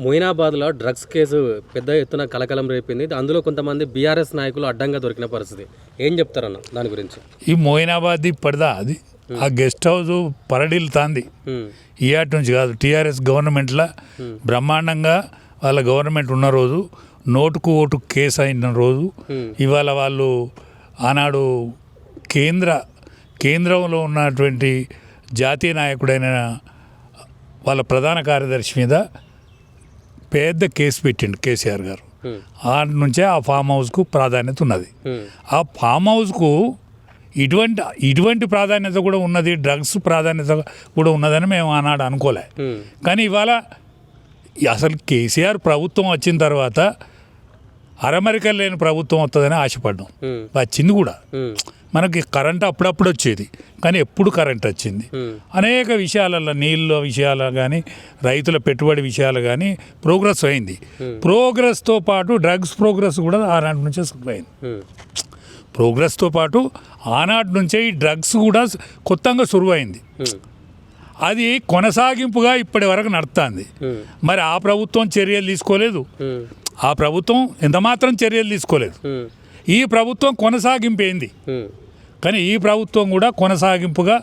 మొయినాబాద్లో drugs case పెద్ద ఎత్తున కలకలం రేపింది. అందులో కొంతమంది బీఆర్ఎస్ నాయకులు అడ్డంగా దొరికిన పరిస్థితి. ఏం చెప్తారన్న దాని గురించి? ఈ మొయినాబాద్ పడదా అది ఆ గెస్ట్ హౌస్ పరడీలు తాంది ఈయాటి నుంచి కాదు. టీఆర్ఎస్ గవర్నమెంట్లో బ్రహ్మాండంగా వాళ్ళ గవర్నమెంట్ ఉన్న రోజు నోటుకు ఓటు కేసు అయిన రోజు ఇవాళ వాళ్ళు ఆనాడు కేంద్రంలో ఉన్నటువంటి జాతీయ నాయకుడైన వాళ్ళ ప్రధాన కార్యదర్శి మీద పెద్ద కేసు పెట్టిండు కేసీఆర్ గారు. ఆ నుంచే ఆ ఫామ్ హౌస్కు ప్రాధాన్యత ఉన్నది. ఆ ఫామ్ హౌస్కు ఇటువంటి ప్రాధాన్యత కూడా ఉన్నది, డ్రగ్స్ ప్రాధాన్యత కూడా ఉన్నదని మేము ఆనాడు అనుకోలే. కానీ ఇవాళ అసలు కేసీఆర్ ప్రభుత్వం వచ్చిన తర్వాత అరమరికలు లేని ప్రభుత్వం వస్తుందని ఆశపడ్డాం. వచ్చింది కూడా. మనకి కరెంట్ అప్పుడప్పుడు వచ్చేది, కానీ ఎప్పుడు కరెంట్ వచ్చింది. అనేక విషయాలలో నీళ్ళ విషయాలు కానీ రైతుల పెట్టుబడి విషయాలు కానీ ప్రోగ్రెస్ అయింది. ప్రోగ్రెస్తో పాటు డ్రగ్స్ ప్రోగ్రెస్ కూడా ఆనాటి నుంచే అయింది. ప్రోగ్రెస్తో పాటు ఆనాటి నుంచే ఈ డ్రగ్స్ కూడా కొత్తగా సురువైంది. అది కొనసాగింపుగా ఇప్పటి వరకు నడుస్తుంది. మరి ఆ ప్రభుత్వం చర్యలు తీసుకోలేదు, ఆ ప్రభుత్వం ఎంతమాత్రం చర్యలు తీసుకోలేదు. ఈ ప్రభుత్వం కొనసాగింపేంది, కానీ ఈ ప్రభుత్వం కూడా కొనసాగింపుగా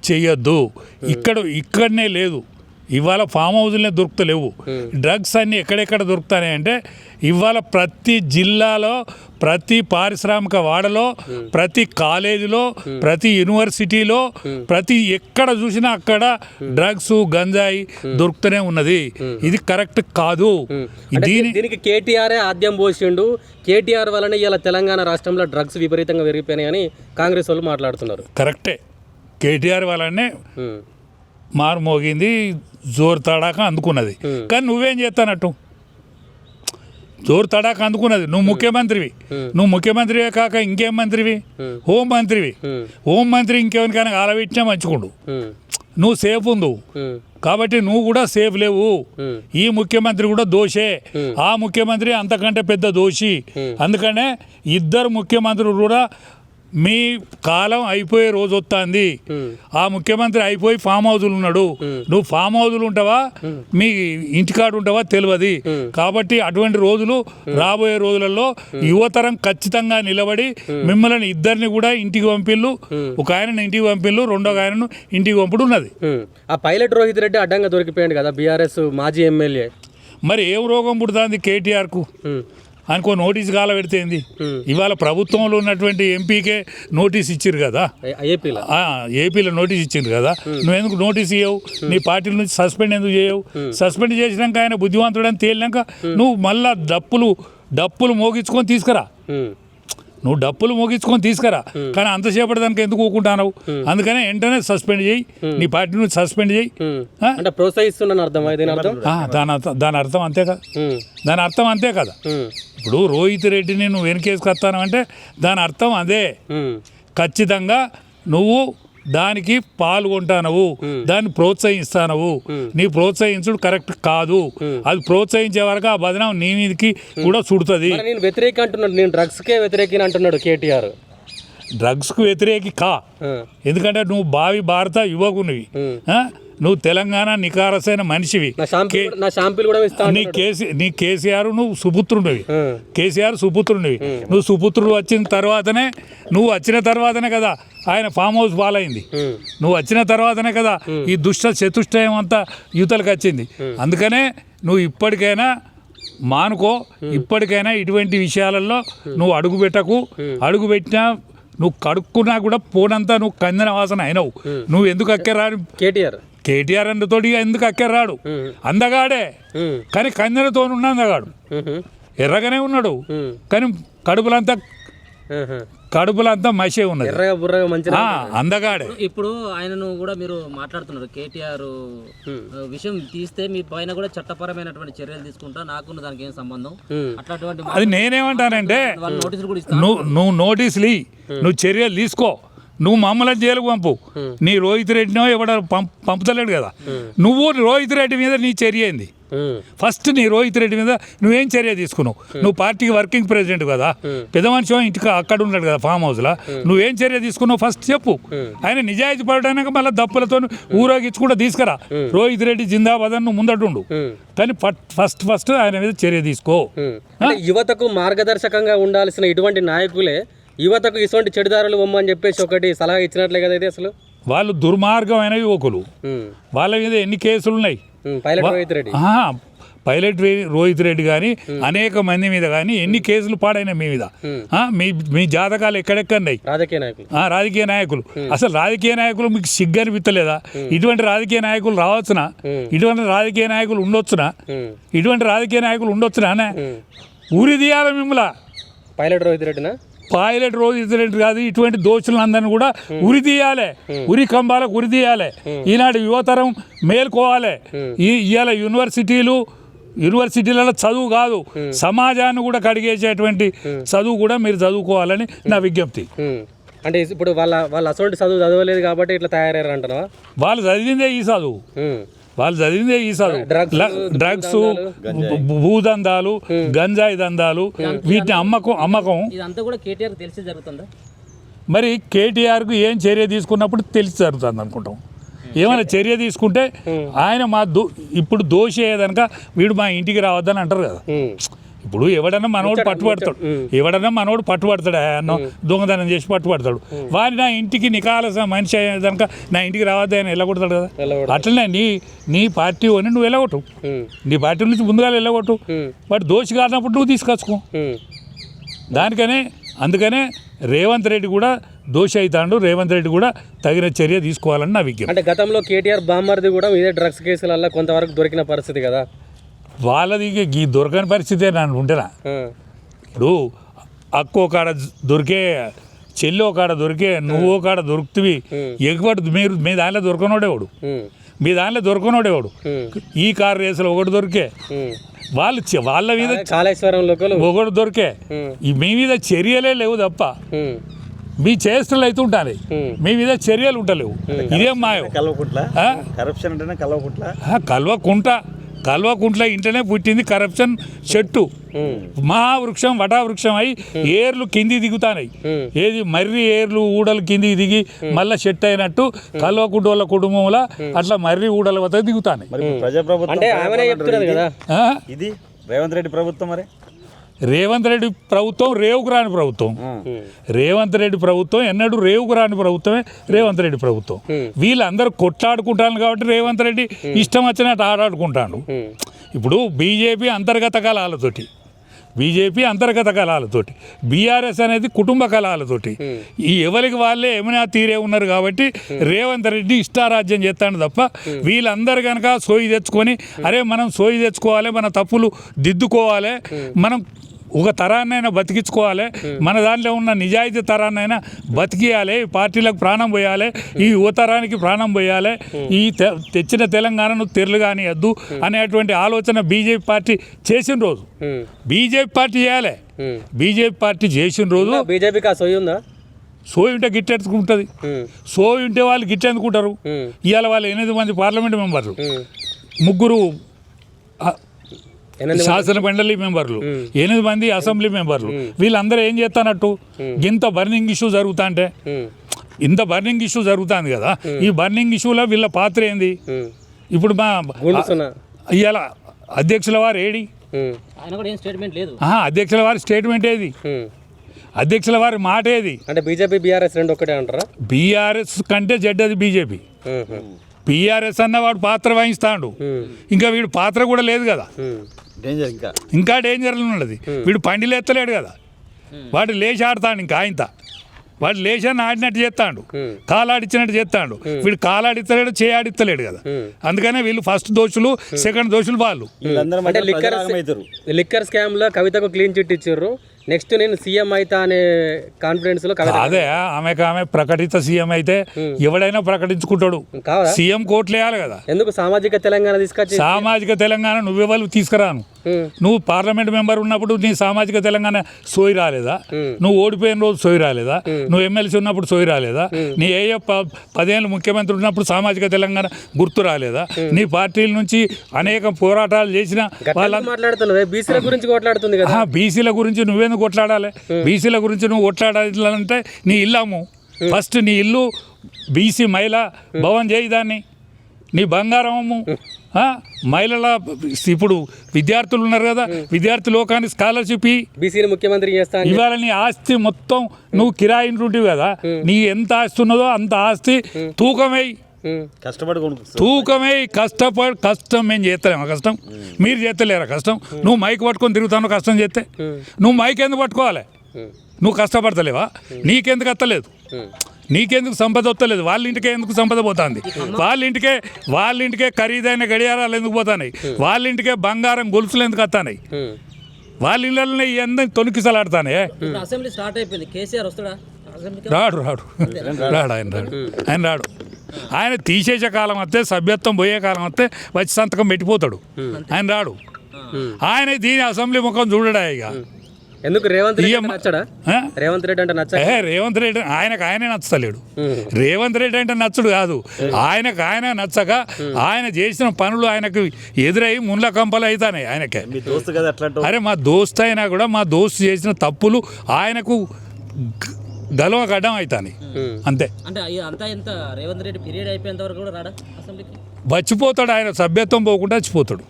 చేయొద్దు. ఇక్కడనే లేదు. ఇవాళ ఫామ్ హౌజులనే దొరుకుతలేవు. డ్రగ్స్ అన్నీ ఎక్కడెక్కడ దొరుకుతాయి అంటే ఇవాళ ప్రతి జిల్లాలో, ప్రతి పారిశ్రామిక వాడలో, ప్రతి కాలేజీలో, ప్రతి యూనివర్సిటీలో, ప్రతి ఎక్కడ చూసినా అక్కడ డ్రగ్స్ గంజాయి దొరుకుతూనే ఉన్నది. ఇది కరెక్ట్ కాదు. దీనికి కేటీఆరే ఆద్యం పోసిండు. కేటీఆర్ వలన ఇలా తెలంగాణ రాష్ట్రంలో డ్రగ్స్ విపరీతంగా పెరిగిపోయినాయని కాంగ్రెస్ వాళ్ళు మాట్లాడుతున్నారు. కరెక్టే, కేటీఆర్ వలనే మారు మోగింది, జోరు తడాక అందుకున్నది. కానీ నువ్వేం చేస్తానట్టు? జోరు తడాక అందుకున్నది నువ్వు ముఖ్యమంత్రివి. నువ్వు ముఖ్యమంత్రివే కాక ఇంకేం మంత్రివి? హోం మంత్రివి. హోం మంత్రి ఇంకెవరికైనా ఆలవిచ్చినా మంచుకుండు. నువ్వు సేఫ్ ఉండు కాబట్టి నువ్వు కూడా సేఫ్ లేవు. ఈ ముఖ్యమంత్రి కూడా దోషే, ఆ ముఖ్యమంత్రి అంతకంటే పెద్ద దోషి. అందుకనే ఇద్దరు ముఖ్యమంత్రులు కూడా మీ కాలం అయిపోయే రోజు వస్తుంది. ఆ ముఖ్యమంత్రి అయిపోయి ఫామ్ హౌజులు ఉన్నాడు, నువ్వు ఫామ్ హౌజులు ఉంటావా మీ ఇంటికాడు ఉంటావా తెలియదు. కాబట్టి అటువంటి రోజులు రాబోయే రోజులలో యువతరం ఖచ్చితంగా నిలబడి మిమ్మల్ని ఇద్దరిని కూడా ఇంటికి పంపిళ్ళు. ఒక ఆయనను ఇంటికి పంపిళ్ళు, రెండో ఆయనను ఇంటికి పంపుడు ఉన్నది. ఆ పైలట్ రోహిత్ రెడ్డి అడ్డంగా దొరికిపోయాడు కదా, బీఆర్ఎస్ మాజీ ఎమ్మెల్యే. మరి ఏం రోగం పుడుతుంది కేటీఆర్కు అనుకో నోటీస్ కాల పెడితేంది? ఇవాళ ప్రభుత్వంలో ఉన్నటువంటి ఎంపీకే నోటీస్ ఇచ్చారు కదా, ఏపీలో నోటీస్ ఇచ్చింది కదా. నువ్వెందుకు నోటీస్ ఇవ్వవు? నీ పార్టీ నుంచి సస్పెండ్ ఎందుకు చేయవు? సస్పెండ్ చేసినాక ఆయన బుద్ధివంతుడని తేలినాక నువ్వు మళ్ళా డప్పులు మోగించుకొని తీసుకురా. నువ్వు డప్పులు మోగించుకొని తీసుకురా. కానీ అంతసేపటి దానికి ఎందుకు ఊకుంటావు? అందుకనే వెంటనే సస్పెండ్ చేయి, నీ పార్టీ నుంచి సస్పెండ్ చేయి. ప్రోత్సహిస్తున్నా అర్థం దాని అర్థం అంతే కదా. దాని అర్థం అంతే కదా. ఇప్పుడు రోహిత్ రెడ్డిని నువ్వు వెనకేసుకొస్తాను అంటే దాని అర్థం అదే. ఖచ్చితంగా నువ్వు దానికి పాల్గొంటానవు, దాన్ని ప్రోత్సహిస్తానవు. నీ ప్రోత్సహించుడు కరెక్ట్ కాదు. అది ప్రోత్సహించే వరకు ఆ బదనం నీ మీదకి కూడా చుడుతుంది. నేను వ్యతిరేక అంటున్నాడు, నేను డ్రగ్స్కే వ్యతిరేకి అంటున్నాడు కేటీఆర్. డ్రగ్స్కు వ్యతిరేకి కా, ఎందుకంటే నువ్వు భారత యువకునివి, నువ్వు తెలంగాణ నికారసైన మనిషివి. నీ కేసీఆర్ నువ్వు సుపుత్రుడివి. కేసీఆర్ సుపుత్రుడివి. నువ్వు సుపుత్రుడు నువ్వు వచ్చిన తర్వాతనే కదా ఆయన ఫామ్ హౌస్ పాలైంది. నువ్వు వచ్చిన తర్వాతనే కదా ఈ దుష్ట చతుష్టయం అంతా యువతలకు వచ్చింది. అందుకనే నువ్వు ఇప్పటికైనా మానుకో. ఇప్పటికైనా ఇటువంటి విషయాలలో నువ్వు అడుగు పెట్టినా నువ్వు కడుక్కున్నా కూడా పోనంతా నువ్వు కందన వాసన అయినవు. నువ్వు ఎందుకు అక్కరాడు? కేటీఆర్ తోటి ఎందుకు అక్కరాడు? అందగాడే, కానీ కందెనతో ఉన్న అందగాడు. ఎర్రగానే ఉన్నాడు, కానీ కడుపులంతా మసే ఉన్నది. అందగాడే. ఇప్పుడు ఆయనను కూడా మీరు మాట్లాడుతున్నారు, కేటీఆర్ విషయం తీస్తే మీ పైన కూడా చట్టపరమైనటువంటి చర్యలు తీసుకుంటా, నాకు దానికి ఏం సంబంధం అట్లాంటి. అది నేనేమంటానంటే నువ్వు నోటీసులు నువ్వు చర్యలు తీసుకో, నువ్వు మమ్మల్ని జైలుకు పంపు నీ రోహిత్ రెడ్డినో ఎవడ పంపుతలేడు కదా నువ్వు రోహిత్ రెడ్డి మీద నీ చర్య ఏంది ఫస్ట్ నీ రోహిత్ రెడ్డి మీద నువ్వేం చర్య తీసుకున్నావు నువ్వు పార్టీకి వర్కింగ్ ప్రెసిడెంట్ కదా పెద్ద మనిషి ఇంటికి అక్కడ ఉన్నాడు కదా ఫామ్ హౌస్లో నువ్వేం చర్య తీసుకున్నావు ఫస్ట్ చెప్పు ఆయన నిజాయితీ పడడానికి మళ్ళీ దప్పులతో ఊరేగించుకుంటూ తీసుకురా రోహిత్ రెడ్డి జిందాబాద్ అని నువ్వు ముందటుండు కానీ ఫస్ట్ ఆయన మీద చర్య తీసుకో అంటే యువతకు మార్గదర్శకంగా ఉండాల్సిన ఇటువంటి నాయకులే యువతకు ఇటువంటి చెడుదారులు బొమ్మని చెప్పేసి ఒకటి సలహా ఇచ్చినట్లే కదా ఇది అసలు వాళ్ళు దుర్మార్గమైన యువకులు వాళ్ళ మీద ఎన్ని కేసులు ఉన్నాయి పైలట్ రోహిత్ రెడ్డి పైలట్ రోహిత్ రెడ్డి కానీ అనేక మంది మీద కానీ ఎన్ని కేసులు పాడైనా మీ మీద మీ జాతకాలు ఎక్కడెక్కడున్నాయి రాజకీయ నాయకులు అసలు రాజకీయ నాయకులు మీకు సిగ్గు అనిపించలేదా ఇటువంటి రాజకీయ నాయకులు రావచ్చునా ఇటువంటి రాజకీయ నాయకులు ఉండొచ్చునా ఇటువంటి రాజకీయ నాయకులు ఉండొచ్చునా ఊరి తీయాలి మిమ్మల్ని పైలట్ రోహిత్ రెడ్డినా పైలట్ రోహిత్ రెడ్డి కాదు ఇటువంటి దోషులందరినీ కూడా ఉరి తీయాలి ఉరి కంబాలకు ఉరి తీయాలి ఈనాడు యువతరం మేల్కోవాలి ఇవాళ యూనివర్సిటీలలో చదువు కాదు సమాజాన్ని కూడా కడిగేసేటువంటి చదువు కూడా మీరు చదువుకోవాలని నా విజ్ఞప్తి అంటే ఇప్పుడు వాళ్ళ అసలు చదువు చదవలేదు కాబట్టి ఇట్లా తయారయ్యారు అంటున్నావా వాళ్ళు చదివిందే ఈ చదువు డ్రగ్స్ భూదందాలు గంజాయి దందాలు వీటిని అమ్మకం ఇదంతా కూడా కేటీఆర్ తెలిసి జరుగుతుందా మరి కేటీఆర్కు ఏం చర్య తీసుకున్నప్పుడు తెలిసి జరుగుతుంది అనుకుంటాం ఏమైనా చర్య తీసుకుంటే ఆయన ఇప్పుడు దోషి అయ్యేదనక వీడు మా ఇంటికి రావద్దని అంటారు కదా ఇప్పుడు ఎవడన్నా మనోడు పట్టుబడతాడు అన్న దొంగతనం చేసి పట్టుబడతాడు వారి నా ఇంటికి నికాలస మనిషి అయ్యేదనక నా ఇంటికి రావద్దు ఆయన వెళ్ళగొడతాడు కదా అట్లనే నీ పార్టీ అని నువ్వు వెళ్ళగొట్టు నీ పార్టీ నుంచి ముందుగా వెళ్ళగొట్టు వాడు దోషి కానప్పుడు నువ్వు తీసుకొచ్చుకో అందుకనే రేవంత్ రెడ్డి కూడా దోషి అవుతాడు రేవంత్ రెడ్డి కూడా తగిన చర్య తీసుకోవాలని నా విజ్ఞప్తి అంటే గతంలో కేటీఆర్ బామ్మర్ది కూడా ఇదే డ్రగ్స్ కేసులలో కొంతవరకు దొరికిన పరిస్థితి కదా వాళ్ళది ఈ దొరకని పరిస్థితే నన్ను ఉంటేనా ఇప్పుడు అక్కో కాడ దొరికే చెల్లి కాడ దొరికే నువ్వు కాడ దొరుకుతుంది ఎగుబడి మీ దానిలో దొరకనోడేవాడు ఈ కారు రేసులో ఒకటి దొరికే వాళ్ళ మీద కాళేశ్వరంలో ఒకటి దొరికే మీ మీద చర్యలే లేవు తప్ప మీ చేష్టలు అయితే ఉంటాయి మీ మీద చర్యలు ఉంటలేవు ఇదేం మాయం కల్వకుంట్ల ఇంటనే పుట్టింది కరప్షన్ చెట్టు మహావృక్షం వటావృక్షం అయి ఏర్లు కింది దిగుతాయి ఏది మర్రి ఏర్లు ఊడలు కిందికి దిగి మళ్ళీ చెట్టు అయినట్టు కల్వకుంట్ల కుటుంబంలో అట్లా మర్రి ఊడల వద్ద దిగుతాయి రేవంత్ రెడ్డి ప్రభుత్వం రేవుకు రాని ప్రభుత్వం రేవంత్ రెడ్డి ప్రభుత్వం ఎన్నడూ రేవుకు రాని ప్రభుత్వమే రేవంత్ రెడ్డి ప్రభుత్వం వీళ్ళందరూ కొట్లాడుకుంటాను కాబట్టి రేవంత్ రెడ్డి ఇష్టం వచ్చినట్టు ఆడాడుకుంటాడు ఇప్పుడు బీజేపీ అంతర్గత కలహాలతోటి బీఆర్ఎస్ అనేది కుటుంబ కలహాలతోటి ఈ ఎవరికి వాళ్ళే ఏమైనా తీరే ఉన్నారు కాబట్టి రేవంత్ రెడ్డి ఇష్టారాజ్యం చేస్తాడు తప్ప వీళ్ళందరూ కనుక సోయి తెచ్చుకొని అరే మనం సోయి తెచ్చుకోవాలి మన తప్పులు దిద్దుకోవాలి మనం ఒక తరాన్నైనా బతికించుకోవాలి మన దాంట్లో ఉన్న నిజాయితీ తరాన్నైనా బతికియాలి పార్టీలకు ప్రాణం పోయాలి ఈ యువతరానికి ప్రాణం పోయాలి ఈ తెచ్చిన తెలంగాణను తెరలు కానియద్దు అనేటువంటి ఆలోచన బీజేపీ పార్టీ చేసిన రోజు బీజేపీ పార్టీ చేసిన రోజు బీజేపీకి సోయి ఉందా సోయి ఉంటే గిట్టెత్తుకుంటుంది సోయి ఉంటే వాళ్ళు గిట్టెందుకుంటారు ఇవాళ వాళ్ళు 8 మంది పార్లమెంట్ మెంబర్లు 3 శాసన మండలి మెంబర్లు 8 మంది అసెంబ్లీ మెంబర్లు వీళ్ళందరూ ఏం చేస్తానట్టు ఇంత బర్నింగ్ ఇష్యూ జరుగుతుంది కదా ఈ బర్నింగ్ ఇష్యూలో వీళ్ళ పాత్ర ఏంది ఇప్పుడు మా ఇవాళ అధ్యక్షుల వారు ఏడి అధ్యక్షుల వారి స్టేట్మెంట్ ఏది అధ్యక్షుల వారి మాట ఏది అంటే బీజేపీ బీఆర్ఎస్ రెండు ఒకటే అంటారా బీఆర్ఎస్ కంటే చెడ్డది బీజేపీ బీఆర్ఎస్ అన్న వాడు పాత్ర వహిస్తాడు ఇంకా వీడు పాత్ర కూడా లేదు కదా ఇంకా డేంజర్లో ఉన్నది వీడు పండిలు ఎత్తలేడు కదా వాడు లేచి ఆడతాడు ఇంకా వాడు లేచాన్ని ఆడినట్టు చేస్తాడు కాలాడిచ్చినట్టు చేస్తాడు వీడు కాలాడిస్తలేడు చేయాడిస్తలేడు కదా అందుకనే వీళ్ళు ఫస్ట్ దోషులు సెకండ్ దోషులు వాళ్ళు లిక్కర్ స్కామ్ లో కవితకు క్లీన్ చిట్ ఇచ్చారు నెక్స్ట్ నేను సీఎం అయితా అనే కాన్ఫిడెన్స్ లో అదే ఆమె ప్రకటిత సీఎం అయితే ఎవడైనా ప్రకటించుకుంటాడు. కాదా సీఎం కోట్లేయాలి కదా. ఎందుకు సామాజిక తెలంగాణ తీసుకొచ్చి సామాజిక తెలంగాణ నువ్వెవరు తీసుకురాను. నువ్వు పార్లమెంట్ మెంబర్ ఉన్నప్పుడు నీ సామాజిక తెలంగాణ సోయి రాలేదా? నువ్వు ఓడిపోయిన రోజు సోయి రాలేదా? నువ్వు ఎమ్మెల్సీ ఉన్నప్పుడు సోయి రాలేదా? నీ 10 ఏళ్ళు ముఖ్యమంత్రి ఉన్నప్పుడు సామాజిక తెలంగాణ గుర్తు రాలేదా? నీ పార్టీల నుంచి అనేక పోరాటాలు చేసిన వాళ్ళ మాట్లాడుతున్నావు బీసీల గురించి కొట్లాడుతుంది కదా. బీసీల గురించి నువ్వేందుకు కొట్లాడాలి? బీసీల గురించి నువ్వు కొట్లాడాలంటే నీ ఇల్లు అమ్ము. ఫస్ట్ నీ ఇల్లు బీసీ మహిళా భవన్ చేయి, దాన్ని నీ బంగారం అమ్ము. మహిళల ఇప్పుడు విద్యార్థులు ఉన్నారు కదా, విద్యార్థి లోకానికి స్కాలర్షిప్ బీసీని ముఖ్యమంత్రి చేస్తా ఇవాళ నీ ఆస్తి మొత్తం నువ్వు కిరాయి ఉంటుంటివి కదా, నీ ఎంత ఆస్తి ఉన్నదో అంత ఆస్తి తూకమై కష్టపడి తూకమై కష్టం మేము చేస్తలేమా? కష్టం మీరు చేస్తలేరా? కష్టం నువ్వు మైక్ పట్టుకొని తిరుగుతాను. కష్టం చేస్తే నువ్వు మైక్ ఎందుకు పట్టుకోవాలి? నువ్వు కష్టపడతలేవా? నీకెందుకు వస్తలేదు? నీకెందుకు సంపద వస్తలేదు? వాళ్ళ ఇంటికే ఎందుకు సంపద పోతుంది? వాళ్ళ ఇంటికే ఖరీదైన గడియారాలు ఎందుకు పోతున్నాయి? వాళ్ళ ఇంటికే బంగారం గొలుసులు ఎందుకు వస్తున్నాయి? వాళ్ళ ఇళ్ళని ఎందుకు తొలికిసలాడుతానే? అసెంబ్లీ స్టార్ట్ అయిపోయింది, కేసీఆర్ వస్తాడా అసెంబ్లీకి? రాడు ఆయన రాడు. ఆయన తీసేసే కాలం వస్తే, సభ్యత్వం పోయే కాలం వస్తే వచ్చి సంతకం పెట్టిపోతాడు. ఆయన రాడు. ఆయన దీని అసెంబ్లీ ముఖం చూడడా? ఇక ఎందుకు రేవంత్ రెడ్డి నచ్చడా? రేవంత్ రెడ్డి అంటే రేవంత్ రెడ్డి ఆయనే నచ్చలేడు. రేవంత్ రెడ్డి అంటే నచ్చడు కాదు, ఆయన నచ్చక ఆయన చేసిన పనులు ఆయనకు ఎదురై ముండ్ల కంపలు అవుతాయి ఆయనకే. అరే మా దోస్త్ అయినా కూడా మా దోస్తు చేసిన తప్పులు ఆయనకు గలవ గడ్డం అవుతాయి అంతే. అంటే అంతా ఎంత రేవంత్ రెడ్డి పీరియడ్ అయిపోయేంత వరకు కూడా రాడా అసెంబ్లీకి? వచ్చిపోతాడు ఆయన, సభ్యత్వం పోకుండా వచ్చిపోతాడు.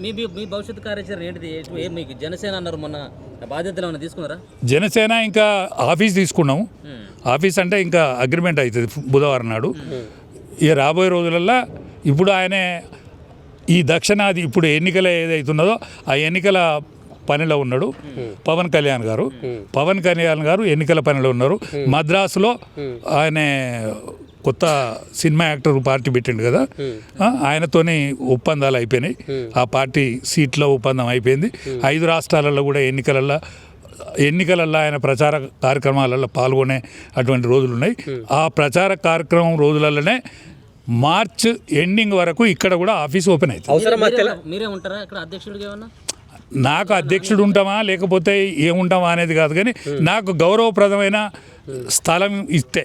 మీ భవిష్యత్ కార్యాచరణ ఏంటిది? మీకు జనసేన అన్నారు, మొన్న బాధ్యతలు ఏమైనా తీసుకున్నారా? జనసేన ఇంకా ఆఫీస్ తీసుకున్నాము. ఆఫీస్ అంటే ఇంకా అగ్రిమెంట్ అవుతుంది బుధవారం నాడు. ఇక రాబోయే రోజులల్లో ఇప్పుడు ఆయనే ఈ దక్షిణాది ఇప్పుడు ఎన్నికల ఏదైతున్నదో ఆ ఎన్నికల పనిలో ఉన్నాడు పవన్ కళ్యాణ్ గారు ఎన్నికల పనిలో ఉన్నారు. మద్రాసులో ఆయన కొత్త సినిమా యాక్టర్ పార్టీ పెట్టిండు కదా, ఆయనతోని ఒప్పందాలు అయిపోయినాయి. ఆ పార్టీ సీట్లో ఒప్పందం అయిపోయింది. 5 రాష్ట్రాలలో కూడా ఎన్నికలలో ఆయన ప్రచార కార్యక్రమాలలో పాల్గొనే అటువంటి రోజులు ఉన్నాయి. ఆ ప్రచార కార్యక్రమం రోజులలోనే మార్చ్ ఎండింగ్ వరకు ఇక్కడ కూడా ఆఫీస్ ఓపెన్ అవుతుంది. మీరే ఉంటారా ఇక్కడ అధ్యక్షుడిగా? ఏమన్నా నాకు అధ్యక్షుడు ఉంటామా లేకపోతే ఏముంటామా అనేది కాదు, కానీ నాకు గౌరవప్రదమైన స్థలం ఇస్తే,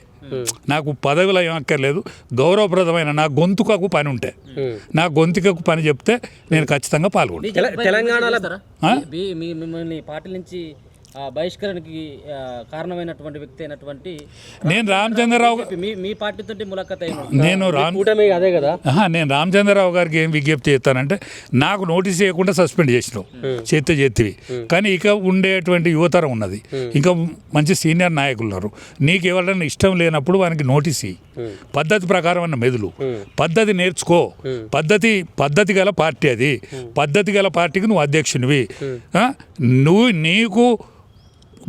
నాకు పదవిలో ఏమక్కర్లేదు, గౌరవప్రదమైన నా గొంతుకకు పని ఉంటే, నా గొంతుకకు పని చెప్తే నేను ఖచ్చితంగా పాల్గొంటాను. తెలంగాణలో మిమ్మల్ని పార్టీ నుంచి బహిష్కరణకి కారణమైనటువంటి వ్యక్తి అయినటువంటి నేను రామచంద్రరావు మీ పార్టీతో ములాఖత్ నేను రామచంద్రరావు గారికి ఏం విజ్ఞప్తి చేస్తానంటే, నాకు నోటీస్ చేయకుండా సస్పెండ్ చేసినావు, చేతివి, కానీ ఇక ఉండేటువంటి యువతరం ఉన్నది, ఇంకా మంచి సీనియర్ నాయకులు ఉన్నారు. నీకు ఎవరైనా ఇష్టం లేనప్పుడు వానికి నోటీస్ ఇయ్యి, పద్ధతి ప్రకారం అన్న మెదులు, పద్ధతి నేర్చుకో. పద్ధతి గల పార్టీ అది, పద్ధతి గల పార్టీకి నువ్వు అధ్యక్షునివి. నీకు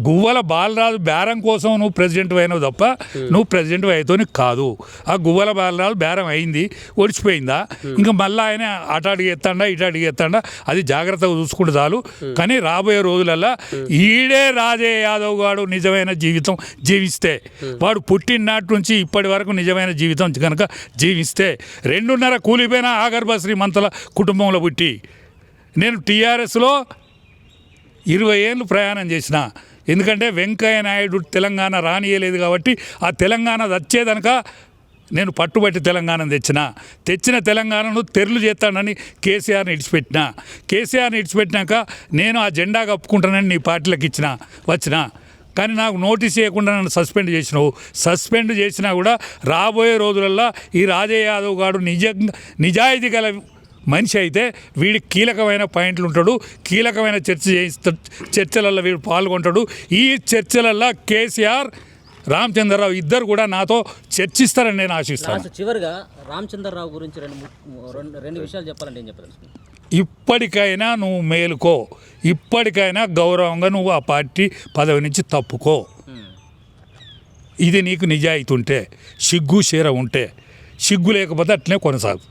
గువ్వల బాలరాజు బేరం కోసం నువ్వు ప్రెసిడెంట్ అయినావు తప్ప నువ్వు ప్రెసిడెంట్ అయితోని కాదు. ఆ గువ్వల బాలరాజు బేరం అయింది, ఒడిచిపోయిందా, ఇంకా మళ్ళీ ఆయన అటు అడిగేస్తాడా ఇటు అడిగేస్తాడా, అది జాగ్రత్తగా చూసుకుంటే చాలు. కానీ రాబోయే రోజులల్లో ఈడే రాజే యాదవ్ గాడు నిజమైన జీవితం జీవిస్తే, వాడు పుట్టిననాటి నుంచి ఇప్పటి వరకు నిజమైన జీవితం కనుక జీవిస్తే, 2.5 కూలిపోయిన ఆగర్భ శ్రీమంతుల కుటుంబంలో పుట్టి నేను టీఆర్ఎస్లో 20 ఏళ్ళు ప్రయాణం చేసిన. ఎందుకంటే వెంకయ్య నాయుడు తెలంగాణ రానియలేదు కాబట్టి ఆ తెలంగాణ వచ్చేదనక నేను పట్టుబట్టి తెలంగాణను తెచ్చిన తెలంగాణను తెరలు చేస్తానని కేసీఆర్ని ఇడిచిపెట్టినాక నేను ఆ జెండా కప్పుకుంటానని నీ పార్టీలకు వచ్చిన. కానీ నాకు నోటీస్ చేయకుండా నన్ను సస్పెండ్ చేసినా కూడా రాబోయే రోజులల్లో ఈ రాజయ్య యాదవ్ గారు నిజాయితీ గల మనిషి అయితే వీడికి కీలకమైన పాయింట్లు ఉంటాడు, కీలకమైన చర్చలలో వీడు పాల్గొంటాడు. ఈ చర్చలలో కేసీఆర్, రామచంద్రరావు ఇద్దరు కూడా నాతో చర్చిస్తారని నేను ఆశిస్తాను. చివరిగా రామచంద్రరావు గురించి రెండు విషయాలు చెప్పాలంటే ఏం చెప్పాలి? ఇప్పటికైనా నువ్వు మేలుకో, ఇప్పటికైనా గౌరవంగా నువ్వు ఆ పార్టీ పదవి నుంచి తప్పుకో. ఇది నీకు నిజాయితీ ఉంటే, సిగ్గు చీర ఉంటే, సిగ్గు లేకపోతే అట్లనే కొనసాగు.